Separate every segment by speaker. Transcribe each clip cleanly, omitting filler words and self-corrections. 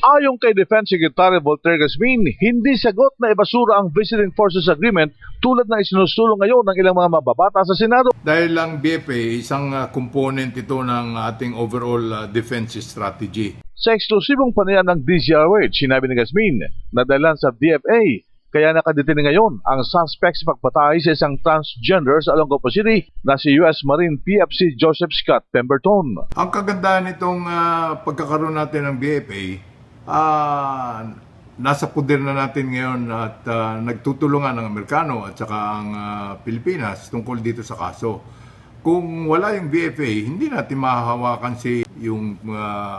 Speaker 1: Ayon kay Defense Secretary Voltaire Gasmin, hindi sagot na ibasura ang Visiting Forces Agreement tulad na isinusulong ngayon ng ilang mga mababata sa Senado.
Speaker 2: Dahil lang BFA, isang component ito ng ating overall defense strategy.
Speaker 1: Sa eksklusibong panayam ng DZRH, sinabi ni Gasmin na dahilan sa DFA, kaya nakadetine ngayon ang suspect sa pagpatay sa isang transgender sa Olongapo City na si U.S. Marine PFC Joseph Scott Pemberton.
Speaker 2: Ang kagandahan nitong pagkakaroon natin ng BFA, nasa poder na natin ngayon at nagtutulungan ng Amerikano at saka ang Pilipinas tungkol dito sa kaso. Kung wala yung BFA, hindi natin mahahawakan yung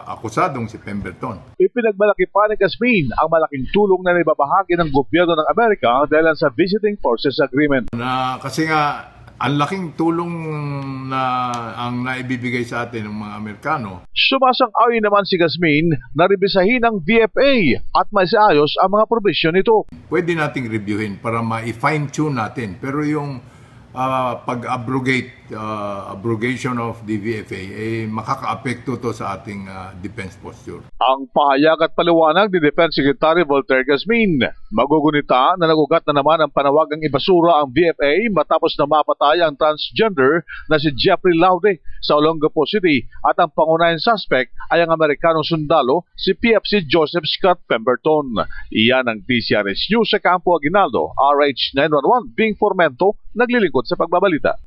Speaker 2: akusadong si Pemberton.
Speaker 1: Ipinagmalaki pa ni Gasmin ang malaking tulong na naibabahagi ng gobyerno ng Amerika dahil sa Visiting Forces Agreement.
Speaker 2: Kasi nga, ang laking tulong na ang naibibigay sa atin ng mga Amerikano.
Speaker 1: Sumasang-ayon naman si Gasmin na rebisahin ang VFA at maisaayos ang mga probisyon nito.
Speaker 2: Pwede nating reviewin para ma-fine-tune natin. Pero yung abrogation of the VFA, makaka-apekto to sa ating defense posture.
Speaker 1: Ang pahayag at paliwanag ni Defense Secretary Voltaire Gasmin, magugunita na nagugat na naman ang panawagang ibasura ang VFA matapos na mapatay ang transgender na si Jeffrey Laude sa Olongapo City at ang pangunahing suspect ay ang Amerikanong sundalo si PFC Joseph Scott Pemberton. Iyan ang DZRH News sa Campo Aguinaldo, RH 911, Bing Formento, naglilingkod sa pagbabalita.